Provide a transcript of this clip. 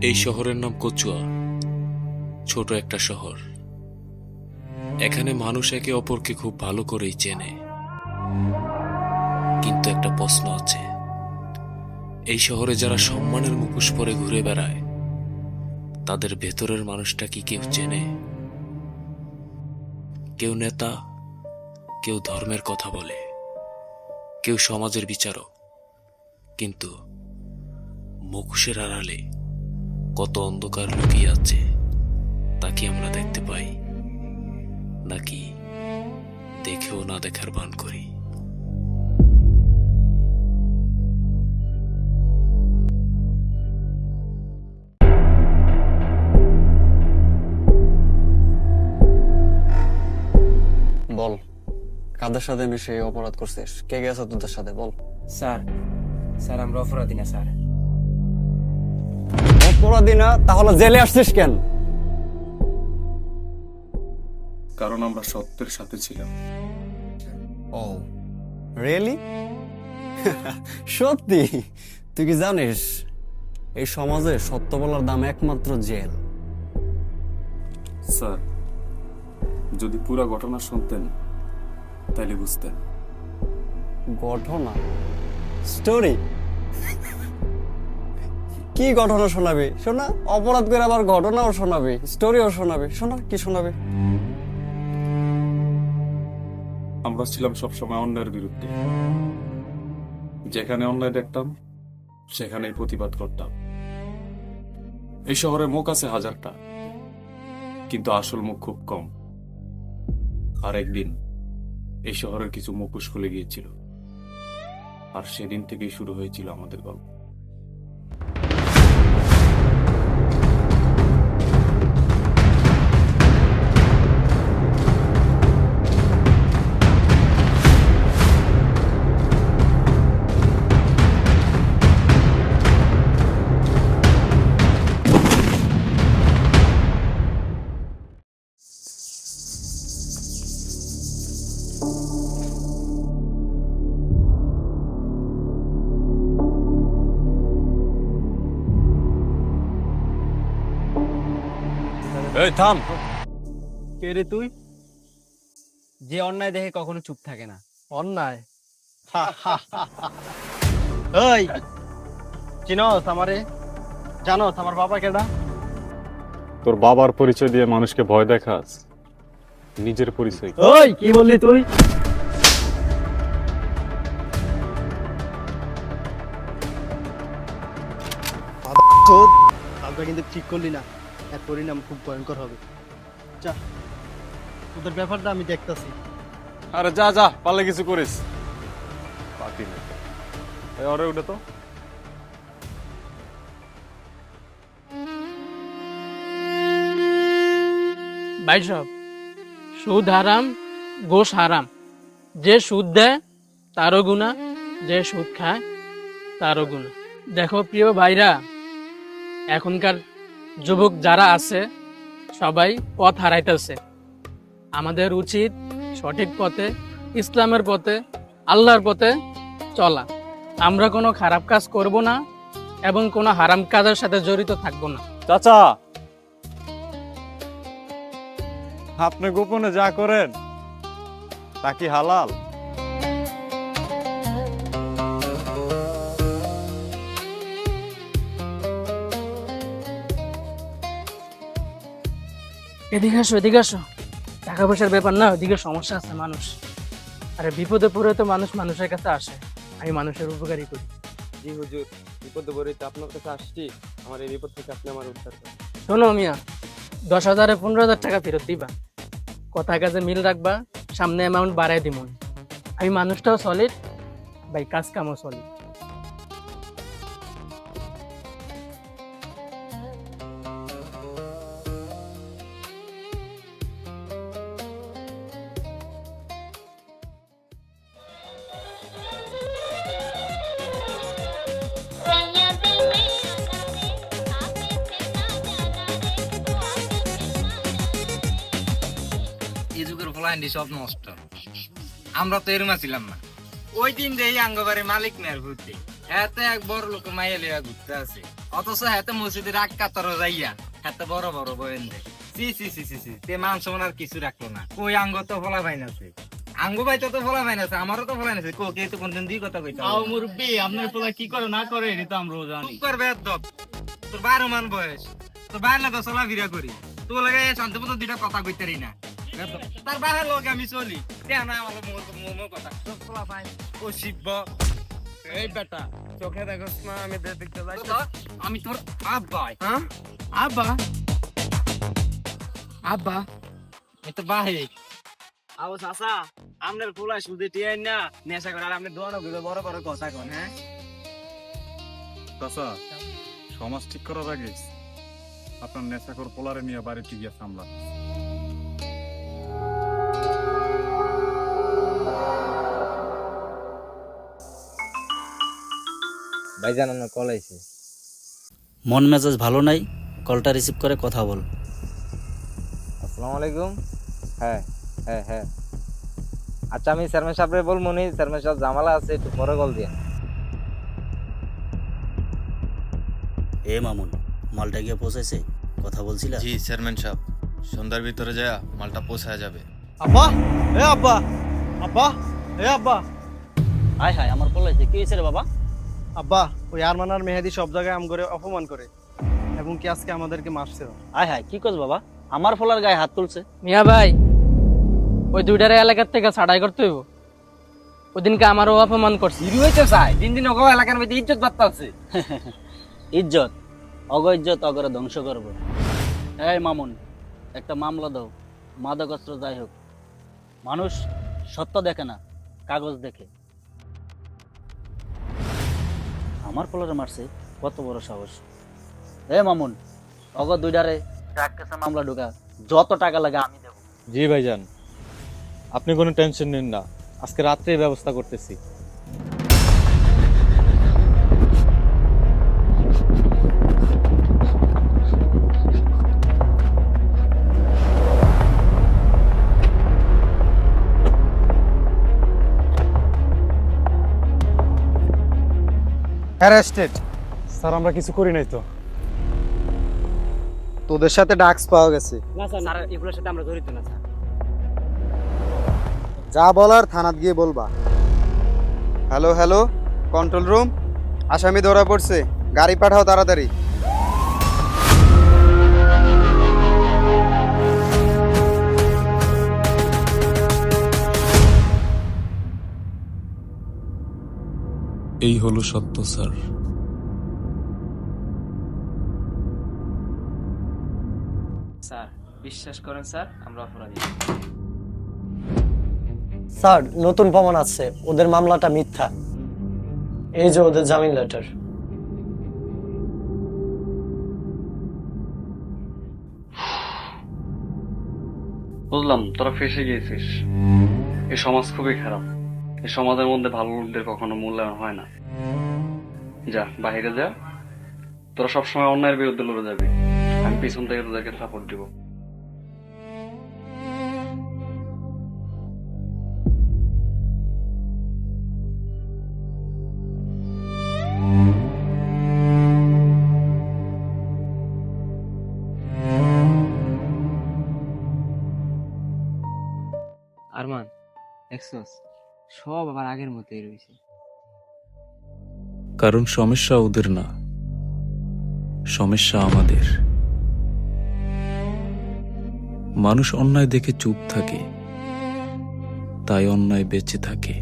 এই শহরের নাম কচুয়া। ছোট একটা শহর। এখানে মানুষ একে অপরকে খুব ভালো করেই চেনে। কিন্তু একটা প্রশ্ন আছে, এই শহরে যারা সম্মানের মুখোশ পরে ঘুরে বেড়ায়, তাদের ভেতরের মানুষটা কি কেউ চেনে? কেউ নেতা, কেউ ধর্মের কথা বলে, কেউ সমাজের বিচারক, কিন্তু মুখোশের আড়ালে কত অন্ধকার লুকিয়ে আছে তা কি আমরা দেখতে পাই, নাকি দেখেও না দেখার ভান করি? বল, কাদের সাথে মিশে এই অপরাধ করছিস? কে গেছে তোদের সাথে? বল। স্যার স্যার আমরা অপরাধী না স্যার। অপরাধী না? তাহলে জেলে আসছিস কেন? কারণ আমরা সত্যের সাথে ছিলাম। ও রিয়েলি? সত্যি? তুই কি জানিস এই সমাজে সত্য বলার দাম একমাত্র জেল? স্যার, যদি পুরো ঘটনা শুনতেন তাহলে বুঝতেন। ঘটনা? স্টোরি? কি ঘটনা শোনাবি? শোনা, অপরাধ করে আবার ঘটনাও শোনাবি, স্টোরিও শোনাবি। শোনা, কি শোনাবি? আমরা ছিলাম সবসময় অন্যায়ের বিরুদ্ধে। যেখানে অন্যায় দেখতাম সেখানেই প্রতিবাদ করতাম। এই শহরে মুখ আছে হাজারটা, কিন্তু আসল মুখ খুব কম। আর একদিন এই শহরের কিছু মুখোশ খুলে গিয়েছিল, আর সেদিন থেকেই শুরু হয়েছিল আমাদের গল্প। এই থাম। কে রে তুই? যে অন্যায় দেখে কখনো চুপ থাকে না। অন্যায়? ওই চিনস আমারে? জানোস আমার বাবা কেডা? তোর বাবার পরিচয় দিয়ে মানুষকে ভয় দেখাস, নিজের পরিচয় ওই কি বললি তুই? কাজটা কিন্তু ঠিক করলি না, এর পরিণাম খুব ভয়ঙ্কর হবে। যা, তোদের ব্যাপারটা আমি দেখতাছি। আরে যা যা, পারলে কিছু করিস। পাতি না ওরে, উঠে তো। ভাই সব সুদ হারাম, ঘোষ হারাম। যে সুদ দেয় তারও গুণা, যে সুদ খায় তারও গুণা। দেখো প্রিয় ভাইরা, এখনকার যুবক যারা আছে সবাই পথ হারাইতেছে। আমাদের উচিত সঠিক পথে, ইসলামের পথে, আল্লাহর পথে চলা। আমরা কোনো খারাপ কাজ করব না এবং কোনো হারাম কাজের সাথে জড়িত থাকবো না। চাচা, আপনি গোপনে যা করেন তা কি হালাল? এদিকে আসো, এদিকে আসো। টাকা পয়সার ব্যাপার না, ওদিকে সমস্যা আছে মানুষ। আরে বিপদে পড়ে তো মানুষ মানুষের কাছে আসে। আমি মানুষের উপকারী করি। জি হুজুর, বিপদে পড়ে তো আপনার কাছে আসছি। আমার এই বিপদ থেকে আপনি আমার উদ্ধার করেন। শোনো মিয়া, 10,000-এ 15,000 টাকা ফেরত দিবা। কথা কাজে মিল রাখবা, সামনে অ্যামাউন্ট বাড়াই দিব। আমি মানুষটাও সলিড ভাই, কাজ কামও সলিড। এই যুগের ফলাইন্ডি সব নষ্ট। আমরা তো এরমা ছিলাম না। ওই দিন যে আঙ্গবারে মালিক মেয়ের ঘুরতে এত এক বড় লোক মাইয়া লিয়া ঘুরতে আছে, অথচ হাতে মসজিদে রাগ কাতার যাইয়া হাতে বড় বড় বয়েন দে সি সি সি সি সি তে মান সম্মান আর কিছু রাখলো না কই আঙ্গ তো ফলা ভাই নাছে আঙ্গ ভাই তো ফলা ভাই নাছে আমারও তো ফলা নাছে কো কে তো কোনদিন দি কথা কইতা আও মুরব্বি আপনার পোলা কি করে না করে এটা তো আমরাও জানি চুপ করবে একদম তোর 12 মান বয়স তোর বাইরে লাগা চলা ফিরা করি তোর লাগে শান্তিমত দুইটা কথা কইতারি না তার বাইরে লগে আমি চলি তে না আমার মোমো কথা সব ফলা ভাই ও শিব এই বেটা চোখে দেখছ না আমি দেখতে যাই আমি তোর আব্বা হ্যাঁ আব্বা আব্বা এই তো বাহে আও চাচা আপনার পোলা সুদে টিয়াই না নেশা করে আর আপনি দোয়ানো গুলো বড় বড় কথা কোন হ্যাঁ চাচা সমাজ ঠিক করার আগে আপনার নেশাখোর পোলারে নিয়ে বাড়িতে গিয়ে সামলা। ভাইজান আমার কল আইছে মন মেজাজ ভালো নাই, কলটা রিসিভ করে কথা বল। আসসালামু আলাইকুম। হ্যাঁ হ্যাঁ হ্যাঁ আচ্ছা আমি চেয়ারম্যান সাহেবরে বলবো নি, চেয়ারম্যান সাহেব জামালা আছে একটু পরে কল দিয়ে। এ মামুন, মালটা গিয়ে পৌঁছেছে? কথা বলছিলা? জি চেয়ারম্যান সাহেব, সন্ধ্যার ভিতরে যায় মালটা পৌঁছায় যাবে। আব্বা এ আব্বা আব্বা এ আব্বা হায় হায়, আমার পলাইছে। কি হয়েছে রে বাবা? আব্বা ওই আরমান আর মেহেদি সব জায়গায় আম করে অপমান করে এবং কি আজকে আমাদেরকে মারছে। হায় হায়, কি করছ বাবা? আমার ফলার গায়ে হাত তুলছে। মিয়া ভাই, ওই দুইটারে এলাকার থেকে ছাড়াই করতে হইব। ওদিনকে আমারও অপমান করছে। হিরো হইতে চাই, দিন দিন ওগো এলাকার মধ্যে ইজ্জত বাড়তাছে। ইজ্জত অগ ইজ্জত অগরে ধ্বংস করবো। এই মামুন, একটা মামলা দাও। মাদক অস্ত্র যাই হোক, মানুষ সত্য দেখে না, কাগজ দেখে। আমার পোলারে মারছে, কত বড় সাহস! এ মামুন, অগ দুইটারে ট্রাক কেসের মামলা ঢুকা, যত টাকা লাগে আমি দেবো। জি ভাইজান, আপনি কোনো টেনশন নিন না, আজকে রাত্রেই ব্যবস্থা করতেছি। অ্যারেস্টেড। স্যার আমরা কিছু করি নাই তো। তোদের সাথে ডাক্স পাওয়া গেছে। না স্যার, এগুলোর সাথে আমরা জড়িত না স্যার। যা বলার থানাত গিয়ে বলবা। হ্যালো হ্যালো, কন্ট্রোল রুম, আসামি ধরা পড়ছে, গাড়ি পাঠাও তাড়াতাড়ি। এই হলো সত্য স্যার। স্যার বিশ্বাস করেন স্যার, আমরা অপরাধী। স্যার নতুন প্রমাণ আছে, ওদের মামলাটা মিথ্যা। এই যে ওদের জামিন লেটার। বুঝলাম তোরা ফেসে গিয়েছিস। এই সমাজ খুবই খারাপ। এই সমাজের মধ্যে ভালো লোকদের কখনো মূল্যায়ন হয় না। যা বাইরে যা, তোরা সবসময় অন্যায়ের বিরুদ্ধে লড়ে যাবি, আমি পিছন থেকে তোদেরকে সাপোর্ট দিব। আরমান দেখছস, সব আবার আগের মতোই রয়েছে। কারণ সমস্যা ওদের না, সমস্যা আমাদের। মানুষ অন্যায় দেখে চুপ থাকে, তাই অন্যায় বেঁচে থাকে।